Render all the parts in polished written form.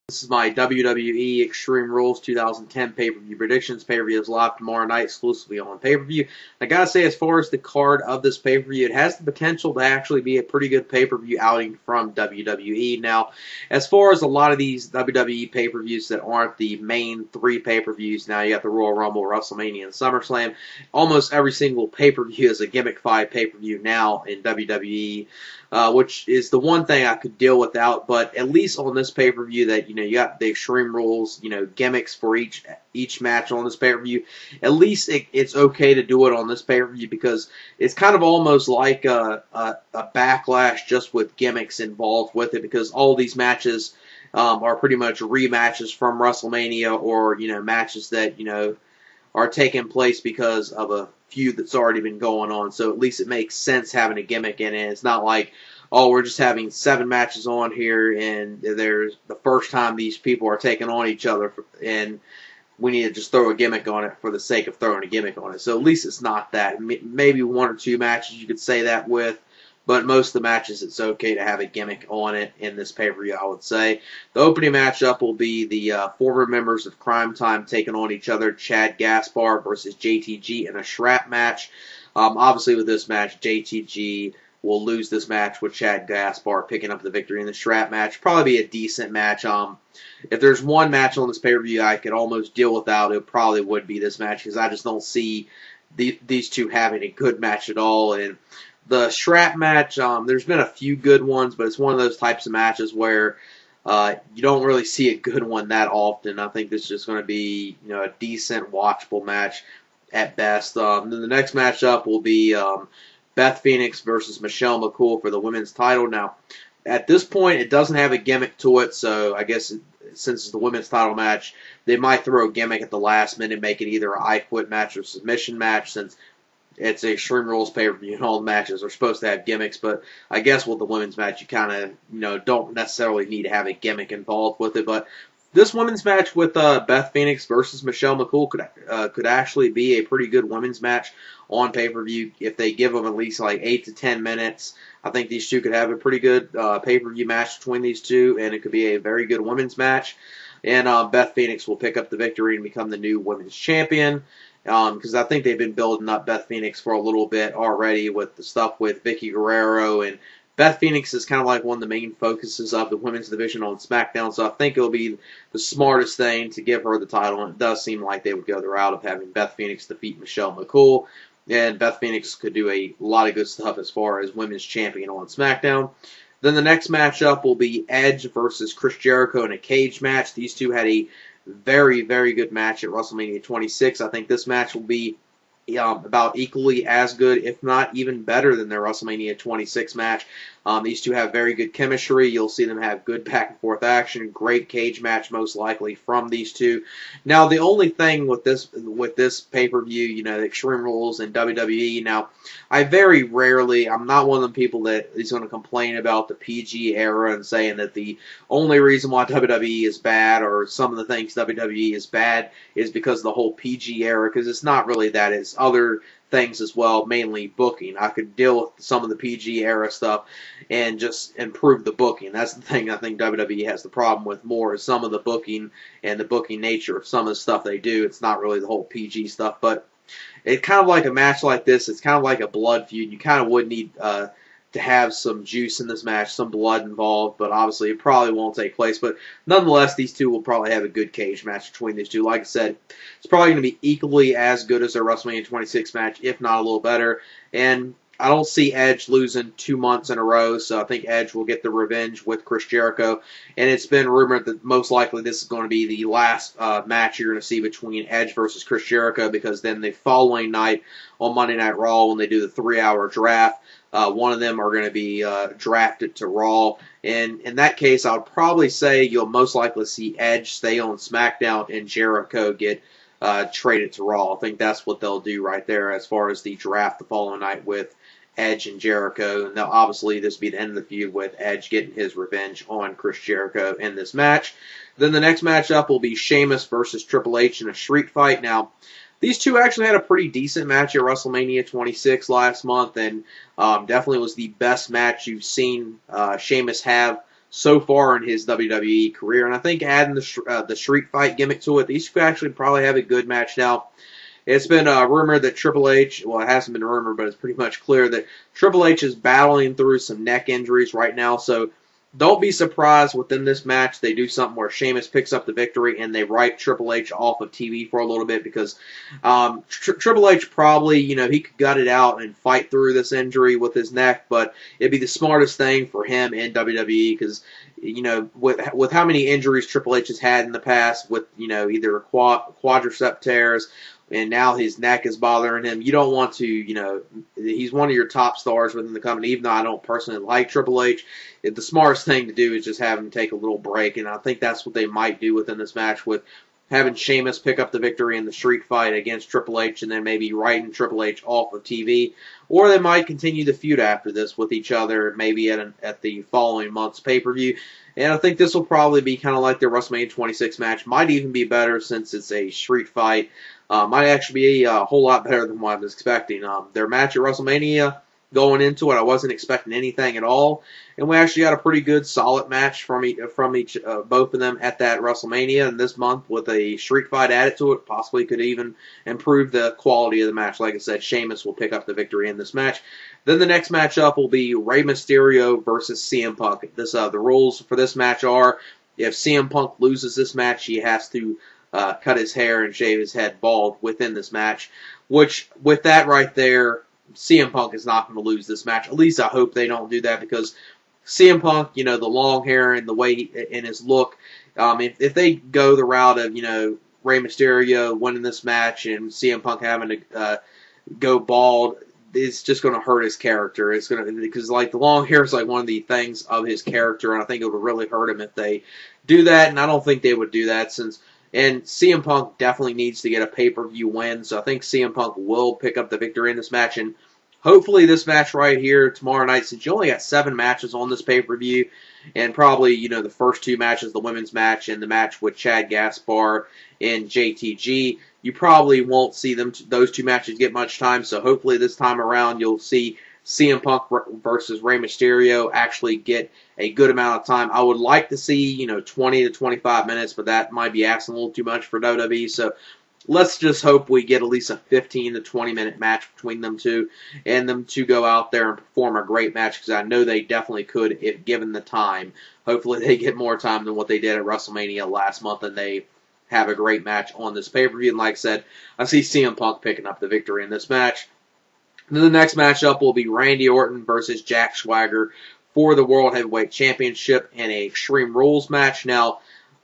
This is my WWE Extreme Rules 2010 pay-per-view predictions. Pay-per-view is live tomorrow night exclusively on pay-per-view. I gotta say, as far as the card of this pay-per-view, it has the potential to actually be a pretty good pay-per-view outing from WWE. Now, as far as a lot of these WWE pay-per-views that aren't the main three pay-per-views, now you got the Royal Rumble, WrestleMania, and SummerSlam. Almost every single pay-per-view is a gimmick fight pay-per-view now in WWE. Which is the one thing I could deal without, but at least on this pay-per-view that, you got the Extreme Rules, gimmicks for each match on this pay-per-view. At least it's okay to do it on this pay-per-view because it's kind of almost like a backlash just with gimmicks involved with it, because all these matches are pretty much rematches from WrestleMania, or, matches that, are taking place because of a feud that's already been going on. So at least it makes sense having a gimmick in it. It's not like, oh, we're just having 7 matches on here and there's the first time these people are taking on each other and we need to just throw a gimmick on it for the sake of throwing a gimmick on it. So at least it's not that. Maybe 1 or 2 matches you could say that with, but most of the matches it's okay to have a gimmick on it in this pay-per-view, I would say. The opening matchup will be the former members of Crime Time taking on each other, Shad Gaspard versus JTG in a strap match. Obviously with this match, JTG will lose this match with Shad Gaspard picking up the victory in the strap match. Probably be a decent match. If there's one match on this pay-per-view I could almost deal without, it probably would be this match, because I just don't see these two having a good match at all. And the strap match, there's been a few good ones, but it's one of those types of matches where you don't really see a good one that often. I think this is just going to be, a decent, watchable match at best. Then the next matchup will be Beth Phoenix versus Michelle McCool for the women's title. Now, at this point, it doesn't have a gimmick to it, so I guess since it's the women's title match, they might throw a gimmick at the last minute, make it either an I Quit match or submission match, since it's a Extreme Rules pay-per-view and all the matches are supposed to have gimmicks. But I guess with the women's match, you kind of, don't necessarily need to have a gimmick involved with it. But this women's match with Beth Phoenix versus Michelle McCool could actually be a pretty good women's match on pay-per-view if they give them at least like 8 to 10 minutes. I think these two could have a pretty good pay-per-view match between these two, and it could be a very good women's match. And Beth Phoenix will pick up the victory and become the new women's champion. Because I think they've been building up Beth Phoenix for a little bit already with the stuff with Vicky Guerrero, and Beth Phoenix is kind of like one of the main focuses of the women's division on SmackDown, so I think it'll be the smartest thing to give her the title, and it does seem like they would go the route of having Beth Phoenix defeat Michelle McCool, and Beth Phoenix could do a lot of good stuff as far as women's champion on SmackDown. Then the next matchup will be Edge versus Chris Jericho in a cage match. These two had a very, very good match at WrestleMania 26. I think this match will be about equally as good, if not even better than their WrestleMania 26 match. These two have very good chemistry. You'll see them have good back-and-forth action. Great cage match, most likely, from these two. Now, the only thing with this pay-per-view, the Extreme Rules and WWE, now, I very rarely, I'm not one of them people that is going to complain about the PG era and saying that the only reason why WWE is bad, or some of the things WWE is bad, is because of the whole PG era, because it's not really that. It's other things as well, mainly booking. I could deal with some of the PG era stuff and just improve the booking. That's the thing I think WWE has the problem with more, is some of the booking and the booking nature of some of the stuff they do. It's not really the whole PG stuff, but it's kind of like a match like this. It's kind of like a blood feud. You kind of would need to have some juice in this match, some blood involved, but obviously it probably won't take place. But nonetheless, these two will probably have a good cage match between these two. Like I said, it's probably going to be equally as good as their WrestleMania 26 match, if not a little better. And I don't see Edge losing 2 months in a row, so I think Edge will get the revenge with Chris Jericho. And it's been rumored that most likely this is going to be the last match you're going to see between Edge versus Chris Jericho, because then the following night on Monday Night Raw, when they do the 3-hour draft, one of them are going to be drafted to Raw. And in that case, I would probably say you'll most likely see Edge stay on SmackDown and Jericho get traded to Raw. I think that's what they'll do right there as far as the draft the following night with Edge and Jericho. And now, obviously, this will be the end of the feud with Edge getting his revenge on Chris Jericho in this match. Then the next matchup will be Sheamus versus Triple H in a street fight. Now, these two actually had a pretty decent match at WrestleMania 26 last month, and definitely was the best match you've seen Sheamus have so far in his WWE career. And I think adding the street fight gimmick to it, these could actually probably have a good match. Now, it's been rumored that Triple H, well, it hasn't been rumored, but it's pretty much clear that Triple H is battling through some neck injuries right now. So don't be surprised within this match they do something where Sheamus picks up the victory and they write Triple H off of TV for a little bit, because Triple H probably, he could gut it out and fight through this injury with his neck, but it'd be the smartest thing for him in WWE, because with how many injuries Triple H has had in the past, with either quadricep tears, and now his neck is bothering him. You don't want to, he's one of your top stars within the company, even though I don't personally like Triple H. The smartest thing to do is just have him take a little break, and I think that's what they might do within this match, with having Sheamus pick up the victory in the street fight against Triple H, and then maybe writing Triple H off of TV. Or they might continue the feud after this with each other, maybe at the following month's pay-per-view. And I think this will probably be kind of like their WrestleMania 26 match. Might even be better since it's a street fight. Might actually be a whole lot better than what I was expecting. Their match at WrestleMania, going into it, I wasn't expecting anything at all, and we actually got a pretty good, solid match from both of them at that WrestleMania. And this month, with a street fight added to it, possibly could even improve the quality of the match. Like I said, Sheamus will pick up the victory in this match. Then the next matchup will be Rey Mysterio versus CM Punk. The rules for this match are: if CM Punk loses this match, he has to cut his hair and shave his head bald within this match. Which, with that right there, CM Punk is not going to lose this match. At least I hope they don't do that, because CM Punk, the long hair and the way in his look, if they go the route of, Rey Mysterio winning this match and CM Punk having to go bald, it's just going to hurt his character. It's going to, because the long hair is one of the things of his character, and I think it would really hurt him if they do that. And I don't think they would do that, and CM Punk definitely needs to get a pay-per-view win, so I think CM Punk will pick up the victory in this match. And hopefully this match right here tomorrow night, since you only got 7 matches on this pay-per-view, and probably, the first 2 matches, the women's match and the match with Shad Gaspard and JTG, you probably won't see those 2 matches get much time, so hopefully this time around you'll see CM Punk versus Rey Mysterio actually get a good amount of time. I would like to see, 20 to 25 minutes, but that might be asking a little too much for WWE. So let's just hope we get at least a 15 to 20 minute match between them two, and them to go out there and perform a great match, because I know they definitely could if given the time. Hopefully they get more time than what they did at WrestleMania last month, and they have a great match on this pay-per-view. And like I said, I see CM Punk picking up the victory in this match. Then the next matchup will be Randy Orton versus Jack Swagger for the World Heavyweight Championship in a Extreme Rules match. Now,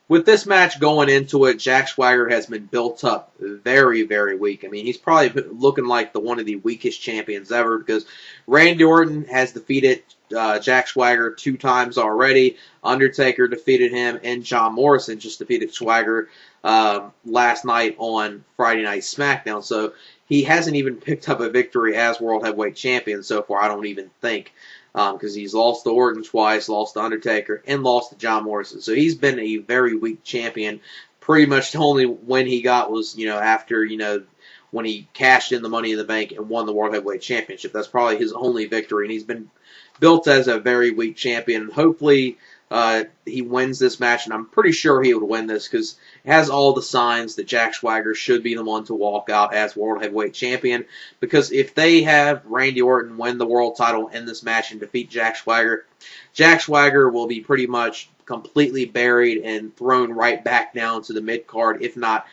with this match going into it, Jack Swagger has been built up very, very weak. I mean, he's probably looking like one of the weakest champions ever, because Randy Orton has defeated Jack Swagger 2 times already. Undertaker defeated him, and John Morrison just defeated Swagger last night on Friday Night SmackDown. So he hasn't even picked up a victory as World Heavyweight Champion so far, I don't even think. Because he's lost to Orton twice, lost to Undertaker, and lost to John Morrison. So he's been a very weak champion. Pretty much the only win he got was, after, when he cashed in the Money in the Bank and won the World Heavyweight Championship. That's probably his only victory, and he's been built as a very weak champion. Hopefully he wins this match, and I'm pretty sure he would win this, because it has all the signs that Jack Swagger should be the one to walk out as World Heavyweight Champion. Because if they have Randy Orton win the world title in this match and defeat Jack Swagger will be pretty much completely buried and thrown right back down to the mid-card, if not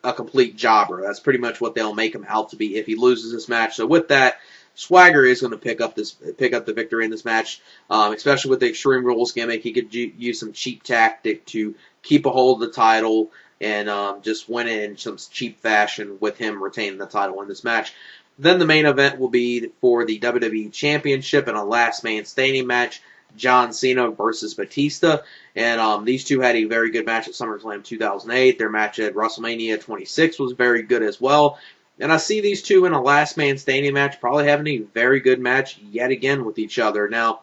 a complete jobber. That's pretty much what they'll make him out to be if he loses this match. So with that, Swagger is going to pick up the victory in this match, especially with the Extreme Rules gimmick. He could use some cheap tactic to keep a hold of the title and just win it in some cheap fashion with him retaining the title in this match. Then the main event will be for the WWE Championship in a last man standing match, John Cena versus Batista. And these two had a very good match at SummerSlam 2008. Their match at WrestleMania 26 was very good as well. And I see these two in a last man standing match probably having a very good match yet again with each other. Now,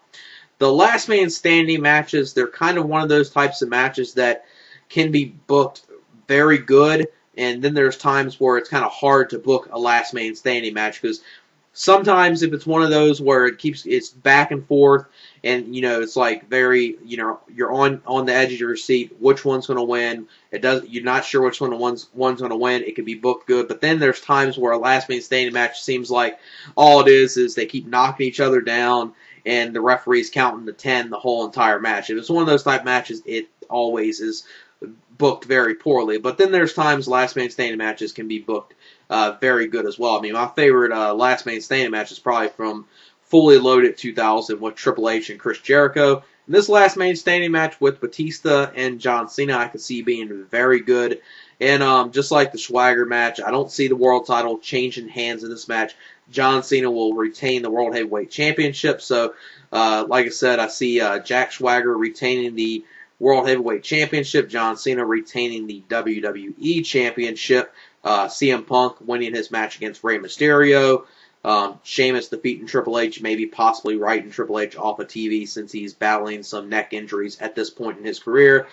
the last man standing matches, they're kind of one of those types of matches that can be booked very good, and then there's times where it's kind of hard to book a last man standing match, because sometimes if it's one of those where it's back and forth, and it's like very, you're on the edge of your seat, which one's going to win. You're not sure which one's going to win. It could be booked good, but then there's times where a last man standing match seems like all it is they keep knocking each other down, and the referee's counting to 10 the whole entire match. If it's one of those type matches, it always is booked very poorly. But then there's times last man standing matches can be booked very good as well. I mean, my favorite last man standing match is probably from Fully Loaded 2000 with Triple H and Chris Jericho. And this last man standing match with Batista and John Cena, I could see being very good. And just like the Swagger match, I don't see the world title changing hands in this match. John Cena will retain the World Heavyweight Championship. So, like I said, I see Jack Swagger retaining the World Heavyweight Championship, John Cena retaining the WWE Championship, CM Punk winning his match against Rey Mysterio, Sheamus defeating Triple H, maybe possibly writing Triple H off of TV since he's battling some neck injuries at this point in his career.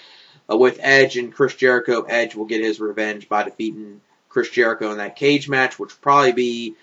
With Edge and Chris Jericho, Edge will get his revenge by defeating Chris Jericho in that cage match, which will probably be,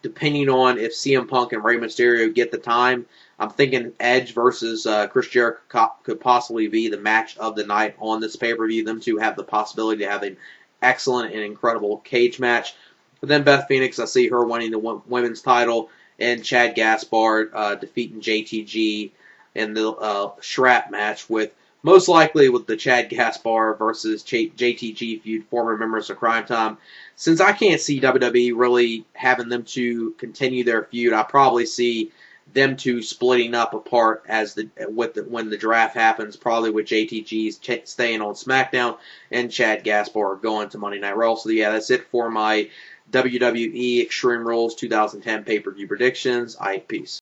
depending on if CM Punk and Rey Mysterio get the time, I'm thinking Edge versus Chris Jericho could possibly be the match of the night on this pay-per-view. Them two have the possibility to have an excellent and incredible cage match. But then Beth Phoenix, I see her winning the women's title, and Shad Gaspard defeating JTG in the Shrap match, with most likely with the Shad Gaspard versus JTG feud, former members of Crime Time. Since I can't see WWE really having them to continue their feud, I probably see them two splitting up apart when the draft happens, probably with JTG staying on SmackDown and Shad Gaspard going to Monday Night Raw. So yeah, that's it for my WWE Extreme Rules 2010 pay-per-view predictions. Peace.